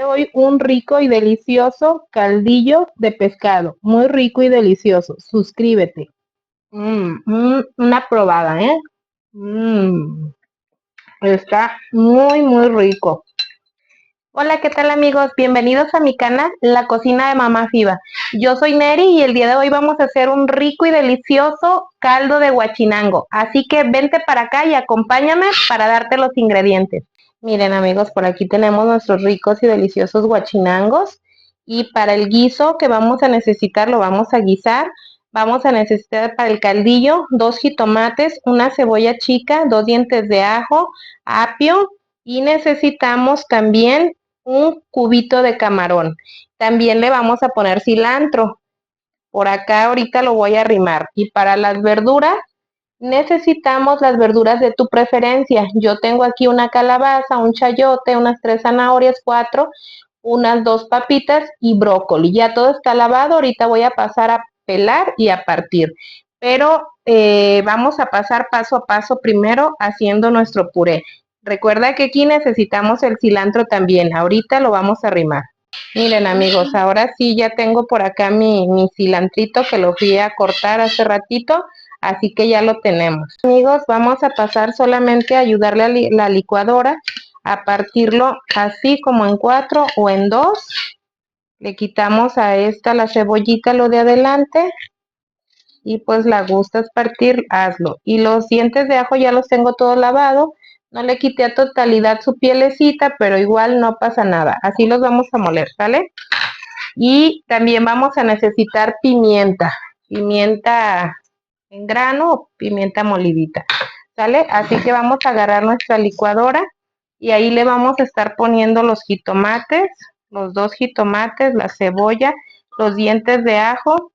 Hoy un rico y delicioso caldillo de pescado, muy rico y delicioso. Suscríbete. Una probada, ¿eh? Mm, Está muy rico. Hola, ¿qué tal amigos? Bienvenidos a mi canal, La Cocina de Mamá Fiba. Yo soy Neri y el día de hoy vamos a hacer un rico y delicioso caldo de guachinango. Así que vente para acá y acompáñame para darte los ingredientes. Miren amigos, por aquí tenemos nuestros ricos y deliciosos guachinangos. Y para el guiso que vamos a necesitar, lo vamos a guisar. Vamos a necesitar para el caldillo 2 jitomates, una cebolla chica, 2 dientes de ajo, apio y necesitamos también un cubito de camarón. También le vamos a poner cilantro. Por acá ahorita lo voy a arrimar. Y para las verduras, necesitamos las verduras de tu preferencia. Yo tengo aquí una calabaza, un chayote, unas 3 zanahorias, 4, unas 2 papitas y brócoli. Ya todo está lavado. Ahorita voy a pasar a pelar y a partir. Pero vamos a pasar paso a paso primero haciendo nuestro puré. Recuerda que aquí necesitamos el cilantro también. Ahorita lo vamos a arrimar. Miren amigos, ahora sí ya tengo por acá mi cilantrito que lo fui a cortar hace ratito, así que ya lo tenemos. Amigos, vamos a pasar solamente a ayudarle a la licuadora a partirlo así como en 4 o en 2. Le quitamos a esta la cebollita, lo de adelante, y pues la gustas partir, hazlo. Y los dientes de ajo ya los tengo todos lavados. No le quité a totalidad su pielecita, pero igual no pasa nada. Así los vamos a moler, ¿sale? Y también vamos a necesitar pimienta en grano o pimienta molidita, ¿sale? Así que vamos a agarrar nuestra licuadora y ahí le vamos a estar poniendo los jitomates, los 2 jitomates, la cebolla, los dientes de ajo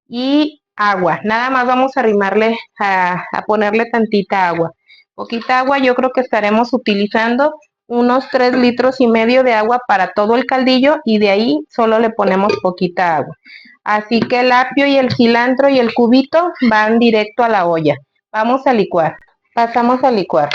y agua. Nada más vamos a arrimarle, a ponerle tantita agua. Poquita agua, yo creo que estaremos utilizando unos 3,5 litros de agua para todo el caldillo y de ahí solo le ponemos poquita agua. Así que el apio y el cilantro y el cubito van directo a la olla. Vamos a licuar. Pasamos a licuar.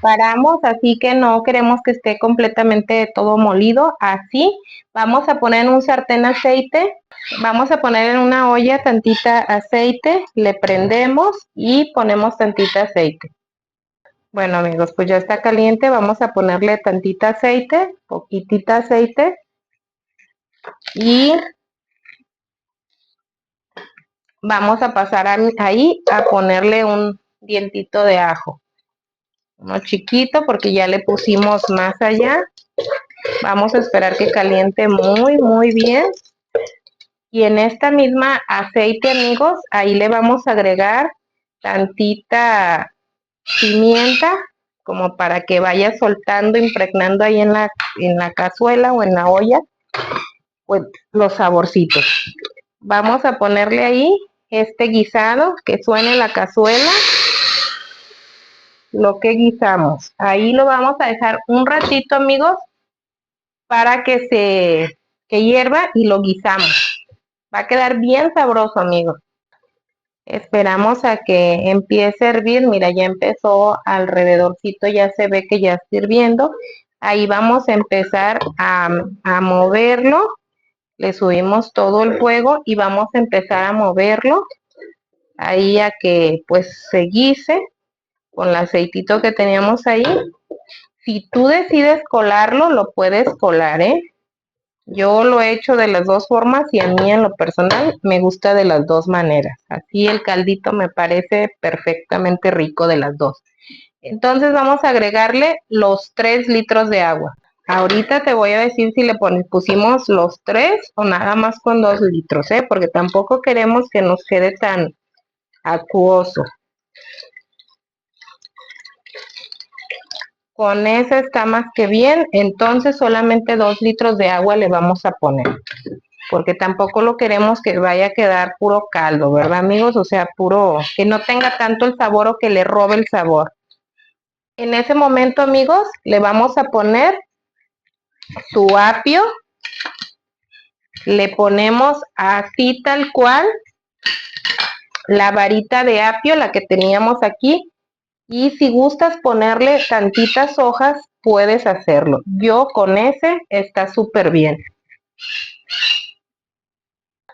Paramos, así que no queremos que esté completamente todo molido. Así vamos a poner en un sartén aceite. Vamos a poner en una olla tantita aceite, le prendemos y ponemos tantita aceite. Bueno amigos, pues ya está caliente, vamos a ponerle tantita aceite, poquitita aceite y vamos a pasar ahí a ponerle un dientito de ajo. Uno chiquito porque ya le pusimos más allá. Vamos a esperar que caliente muy bien. Y en esta misma aceite, amigos, ahí le vamos a agregar tantita pimienta, como para que vaya soltando, impregnando ahí en la cazuela o en la olla, pues los saborcitos. Vamos a ponerle ahí este guisado, que suene la cazuela, lo que guisamos. Ahí lo vamos a dejar un ratito, amigos, para que hierva y lo guisamos. Va a quedar bien sabroso, amigos. Esperamos a que empiece a hervir. Mira, ya empezó alrededorcito, ya se ve que ya está hirviendo. Ahí vamos a empezar a moverlo. Le subimos todo el fuego y vamos a empezar a moverlo. Ahí a que pues se guise con el aceitito que teníamos ahí. Si tú decides colarlo, lo puedes colar, ¿eh? Yo lo he hecho de las dos formas y a mí en lo personal me gusta de las dos maneras. Así el caldito me parece perfectamente rico de las dos. Entonces vamos a agregarle los 3 litros de agua. Ahorita te voy a decir si le pusimos los 3 o nada más con 2 litros, ¿eh? Porque tampoco queremos que nos quede tan acuoso. Con esa está más que bien, entonces solamente 2 litros de agua le vamos a poner. Porque tampoco lo queremos que vaya a quedar puro caldo, ¿verdad amigos? O sea, puro, que no tenga tanto el sabor o que le robe el sabor. En ese momento, amigos, le vamos a poner su apio Le ponemos así tal cual la varita de apio, la que teníamos aquí, y si gustas ponerle tantitas hojas, puedes hacerlo. Yo con ese está súper bien.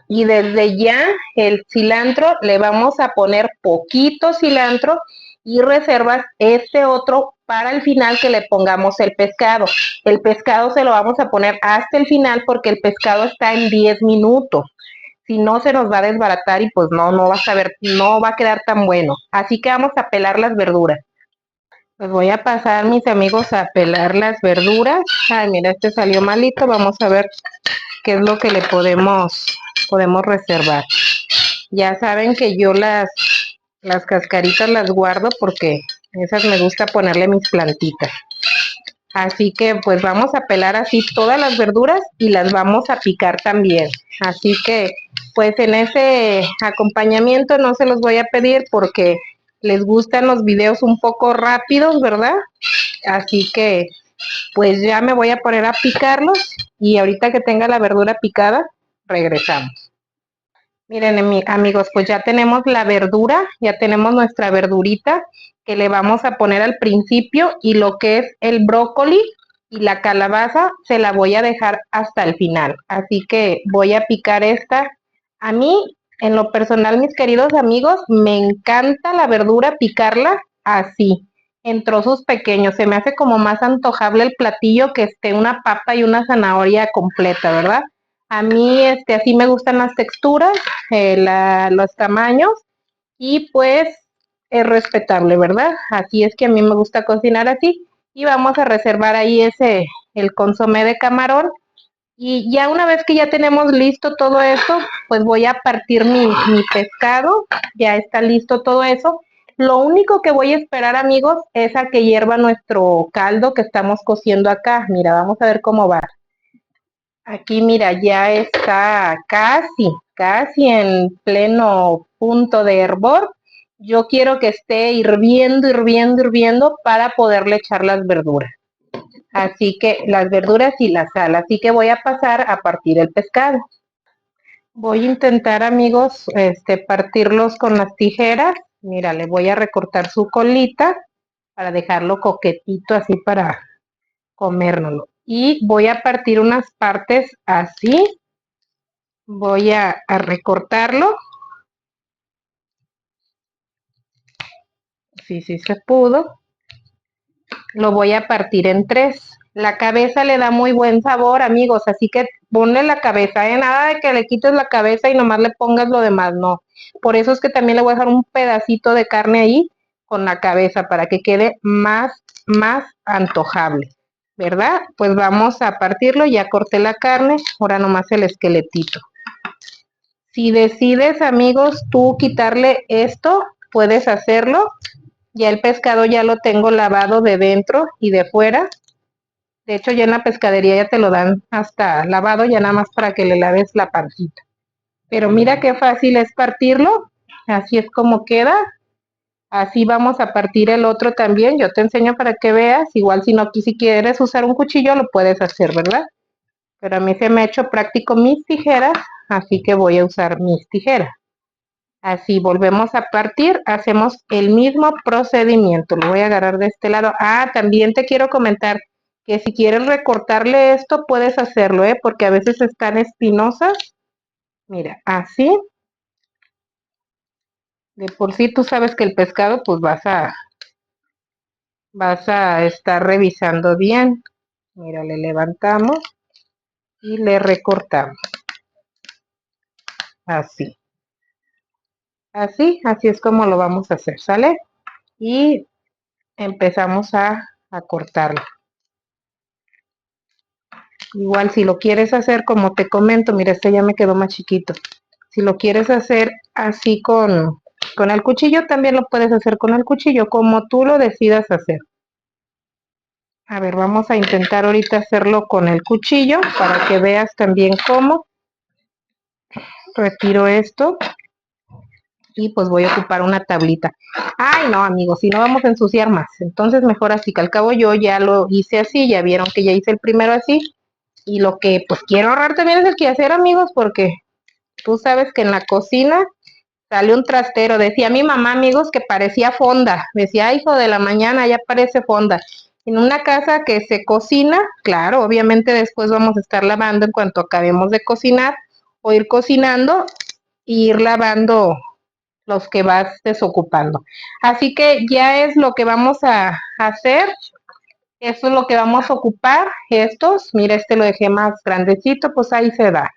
Y desde ya el cilantro le vamos a poner poquito cilantro y reservas este otro para el final que le pongamos el pescado. El pescado se lo vamos a poner hasta el final porque el pescado está en 10 minutos. Si no se nos va a desbaratar y pues no va a saber, no va a quedar tan bueno. Así que vamos a pelar las verduras. Pues voy a pasar, mis amigos, a pelar las verduras. Ay, mira, este salió malito. Vamos a ver qué es lo que le podemos reservar. Ya saben que yo las cascaritas las guardo porque esas me gusta ponerle mis plantitas. Así que pues vamos a pelar así todas las verduras y las vamos a picar también. Así que pues en ese acompañamiento no se los voy a pedir porque les gustan los videos un poco rápidos, ¿verdad? Así que pues ya me voy a poner a picarlos y ahorita que tenga la verdura picada, regresamos. Miren, amigos, pues ya tenemos la verdura, ya tenemos nuestra verdurita que le vamos a poner al principio y lo que es el brócoli y la calabaza se la voy a dejar hasta el final. Así que voy a picar esta. A mí, en lo personal, mis queridos amigos, me encanta la verdura picarla así, en trozos pequeños. Se me hace como más antojable el platillo que esté una papa y una zanahoria completa, ¿verdad? A mí, así me gustan las texturas, los tamaños y pues es respetable, ¿verdad? Así es que a mí me gusta cocinar así y vamos a reservar ahí el consomé de camarón y ya una vez que ya tenemos listo todo eso, pues voy a partir mi pescado, ya está listo todo eso. Lo único que voy a esperar, amigos, es a que hierva nuestro caldo que estamos cociendo acá. Mira, vamos a ver cómo va. Aquí, mira, ya está casi en pleno punto de hervor. Yo quiero que esté hirviendo, hirviendo, hirviendo para poderle echar las verduras. Así que las verduras y la sal. Así que voy a pasar a partir el pescado. Voy a intentar, amigos, partirlos con las tijeras. Mira, le voy a recortar su colita para dejarlo coquetito así para comérnoslo. Y voy a partir unas partes así. Voy a recortarlo. Sí se pudo. Lo voy a partir en 3. La cabeza le da muy buen sabor, amigos, así que ponle la cabeza, nada de que le quites la cabeza y nomás le pongas lo demás, no. Por eso es que también le voy a dejar un pedacito de carne ahí con la cabeza para que quede más antojable, ¿verdad? Pues vamos a partirlo, ya corté la carne, ahora nomás el esqueletito. Si decides, amigos, tú quitarle esto, puedes hacerlo. Ya el pescado ya lo tengo lavado de dentro y de fuera. De hecho, ya en la pescadería ya te lo dan hasta lavado, ya nada más para que le laves la pancita. Pero mira qué fácil es partirlo. Así es como queda. Así vamos a partir el otro también. Yo te enseño para que veas. Igual si quieres usar un cuchillo, lo puedes hacer, ¿verdad? Pero a mí se me ha hecho práctico mis tijeras, así que voy a usar mis tijeras. Así volvemos a partir, hacemos el mismo procedimiento. Lo voy a agarrar de este lado. Ah, también te quiero comentar que si quieres recortarle esto, puedes hacerlo, porque a veces están espinosas. Mira, así. De por sí tú sabes que el pescado, pues vas a estar revisando bien. Mira, le levantamos y le recortamos. Así. Así es como lo vamos a hacer, ¿sale? Y empezamos a cortarlo. Igual si lo quieres hacer como te comento, mira, este ya me quedó más chiquito. Si lo quieres hacer así con el cuchillo, también lo puedes hacer con el cuchillo, como tú lo decidas hacer. A ver, vamos a intentar ahorita hacerlo con el cuchillo para que veas también cómo. Retiro esto y pues voy a ocupar una tablita. Ay, no, amigos, si no vamos a ensuciar más. Entonces mejor así, que al cabo yo ya lo hice así, ya vieron que ya hice el primero así. Y lo que pues quiero ahorrar también es el quehacer, amigos, porque tú sabes que en la cocina sale un trastero. Decía mi mamá, amigos, que parecía fonda. Decía, hijo de la mañana, ya parece fonda. En una casa que se cocina, claro, obviamente después vamos a estar lavando en cuanto acabemos de cocinar o ir cocinando e ir lavando los que vas desocupando. Así que ya es lo que vamos a hacer. Eso es lo que vamos a ocupar. Estos, mira, este lo dejé más grandecito, pues ahí se da,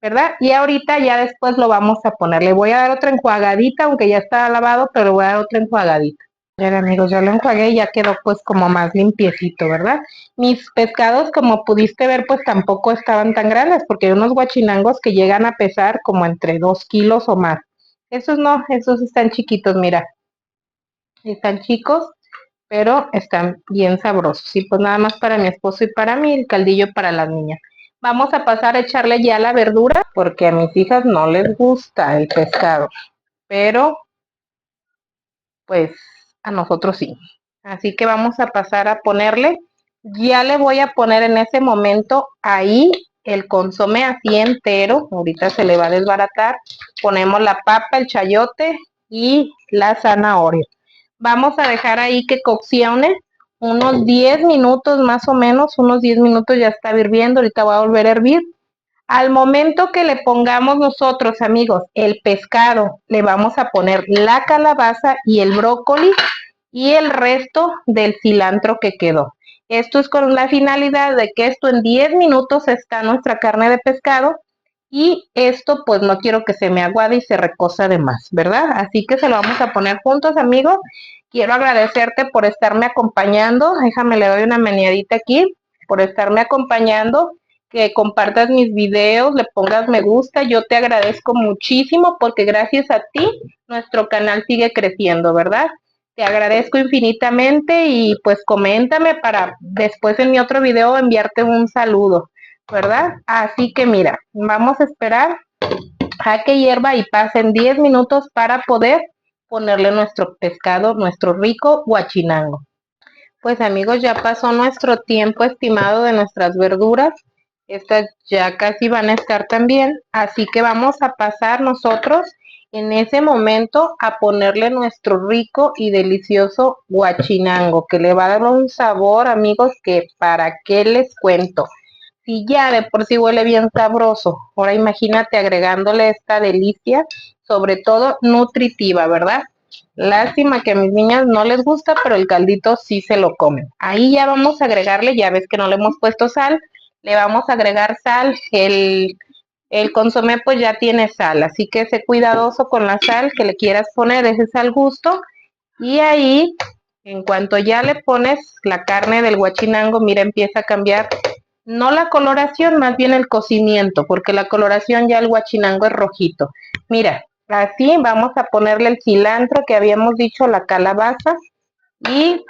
¿verdad? Y ahorita ya después lo vamos a poner. Le voy a dar otra enjuagadita, aunque ya está lavado, pero le voy a dar otra enjuagadita. Bien, amigos, ya lo enjuagué y ya quedó pues como más limpiecito, ¿verdad? Mis pescados, como pudiste ver, pues tampoco estaban tan grandes, porque hay unos guachinangos que llegan a pesar como entre 2 kilos o más. Esos no, esos están chiquitos, mira, están chicos, pero están bien sabrosos. Y pues nada más para mi esposo y para mí, el caldillo para las niñas. Vamos a pasar a echarle ya la verdura, porque a mis hijas no les gusta el pescado, pero pues a nosotros sí. Así que vamos a pasar a ponerle, ya le voy a poner en ese momento ahí el consomé así entero, ahorita se le va a desbaratar, ponemos la papa, el chayote y la zanahoria. Vamos a dejar ahí que coccione unos 10 minutos más o menos, unos 10 minutos ya está hirviendo, ahorita voy a volver a hervir. Al momento que le pongamos nosotros, amigos, el pescado, le vamos a poner la calabaza y el brócoli y el resto del cilantro que quedó. Esto es con la finalidad de que esto en 10 minutos está nuestra carne de pescado y esto pues no quiero que se me aguade y se recosa de más, ¿verdad? Así que se lo vamos a poner juntos, amigos. Quiero agradecerte por estarme acompañando. Déjame le doy una meneadita aquí por estarme acompañando, que compartas mis videos, le pongas me gusta. Yo te agradezco muchísimo porque gracias a ti nuestro canal sigue creciendo, ¿verdad? Te agradezco infinitamente y pues coméntame para después en mi otro video enviarte un saludo, ¿verdad? Así que mira, vamos a esperar a que hierva y pasen 10 minutos para poder ponerle nuestro pescado, nuestro rico guachinango. Pues amigos, ya pasó nuestro tiempo estimado de nuestras verduras. Estas ya casi van a estar también, así que vamos a pasar nosotros en ese momento a ponerle nuestro rico y delicioso guachinango, que le va a dar un sabor, amigos, que para qué les cuento. Si ya de por sí huele bien sabroso, ahora imagínate agregándole esta delicia, sobre todo nutritiva, ¿verdad? Lástima que a mis niñas no les gusta, pero el caldito sí se lo comen. Ahí ya vamos a agregarle, ya ves que no le hemos puesto sal, le vamos a agregar sal. El consomé pues ya tiene sal, así que sé cuidadoso con la sal que le quieras poner, ese es al gusto. Y ahí, en cuanto ya le pones la carne del guachinango, mira, empieza a cambiar, no la coloración, más bien el cocimiento, porque la coloración ya el guachinango es rojito. Mira, así vamos a ponerle el cilantro que habíamos dicho, la calabaza y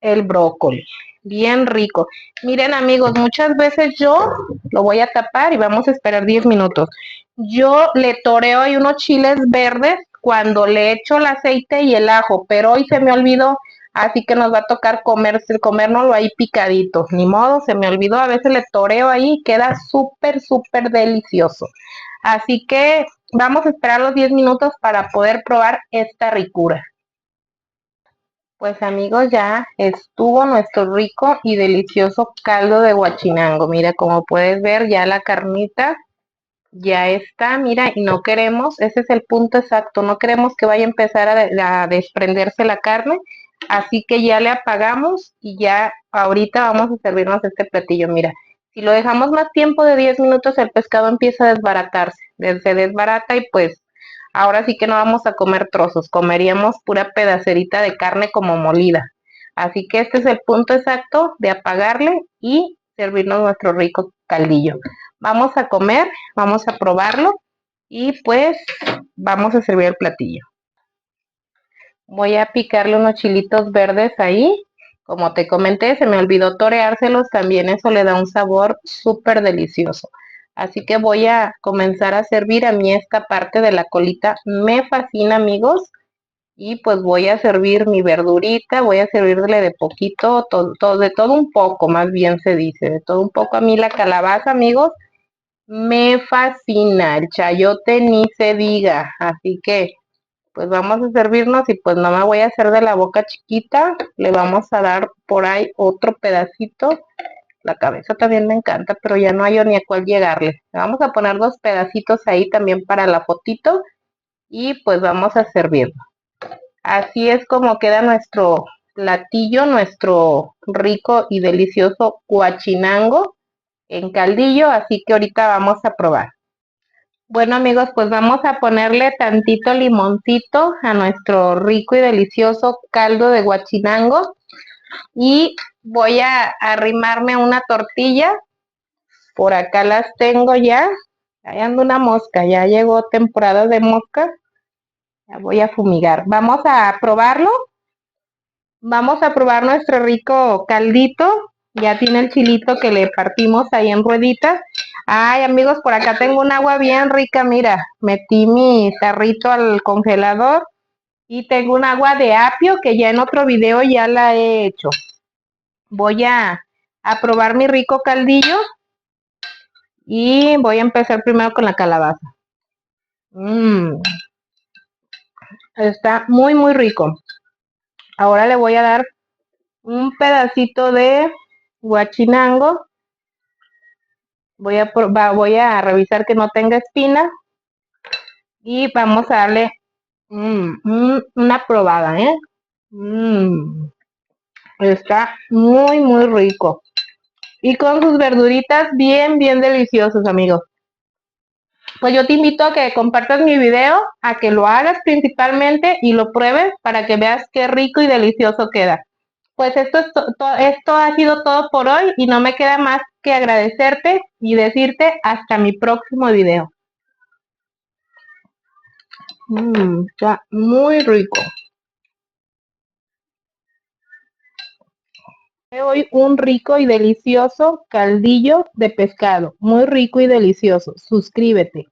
el brócoli. Bien rico. Miren amigos, muchas veces yo lo voy a tapar y vamos a esperar 10 minutos. Yo le toreo ahí unos chiles verdes cuando le echo el aceite y el ajo, pero hoy se me olvidó, así que nos va a tocar comérnoslo ahí picadito. Ni modo, se me olvidó, a veces le toreo ahí y queda súper, súper delicioso. Así que vamos a esperar los 10 minutos para poder probar esta ricura. Pues amigos, ya estuvo nuestro rico y delicioso caldo de guachinango. Mira, como puedes ver, ya la carnita ya está, mira, y no queremos, ese es el punto exacto, no queremos que vaya a empezar a desprenderse la carne, así que ya le apagamos y ya ahorita vamos a servirnos este platillo. Mira, si lo dejamos más tiempo de 10 minutos, el pescado empieza a desbaratarse, se desbarata y pues ahora sí que no vamos a comer trozos, comeríamos pura pedacerita de carne como molida. Así que este es el punto exacto de apagarle y servirnos nuestro rico caldillo. Vamos a comer, vamos a probarlo y pues vamos a servir el platillo. Voy a picarle unos chilitos verdes ahí. Como te comenté, se me olvidó toreárselos, también eso le da un sabor súper delicioso. Así que voy a comenzar a servir. A mí esta parte de la colita me fascina, amigos. Y pues voy a servir mi verdurita, voy a servirle de poquito, de todo un poco, más bien se dice, de todo un poco. A mí la calabaza, amigos, me fascina, el chayote ni se diga, así que pues vamos a servirnos y pues no me voy a hacer de la boca chiquita, le vamos a dar por ahí otro pedacito. La cabeza también me encanta, pero ya no hay ni a cuál llegarle. Le vamos a poner dos pedacitos ahí también para la fotito y pues vamos a servirlo. Así es como queda nuestro platillo, nuestro rico y delicioso guachinango en caldillo, así que ahorita vamos a probar. Bueno amigos, pues vamos a ponerle tantito limoncito a nuestro rico y delicioso caldo de guachinango y voy a arrimarme una tortilla. Por acá las tengo ya. Ahí anda una mosca, ya llegó temporada de mosca. Ya voy a fumigar. Vamos a probarlo. Vamos a probar nuestro rico caldito. Ya tiene el chilito que le partimos ahí en rueditas. Ay, amigos, por acá tengo un agua bien rica. Mira, metí mi tarrito al congelador y tengo un agua de apio que ya en otro video ya la he hecho. Voy a probar mi rico caldillo y voy a empezar primero con la calabaza. Está muy, muy rico. Ahora le voy a dar un pedacito de guachinango. Voy a revisar que no tenga espina. Y vamos a darle una probada, ¿eh? Está muy, muy rico. Y con sus verduritas bien, bien deliciosos, amigos. Pues yo te invito a que compartas mi video, a que lo hagas principalmente y lo pruebes para que veas qué rico y delicioso queda. Pues esto ha sido todo por hoy y no me queda más que agradecerte y decirte hasta mi próximo video. Está muy rico. Hoy un rico y delicioso caldillo de pescado. Muy rico y delicioso. Suscríbete.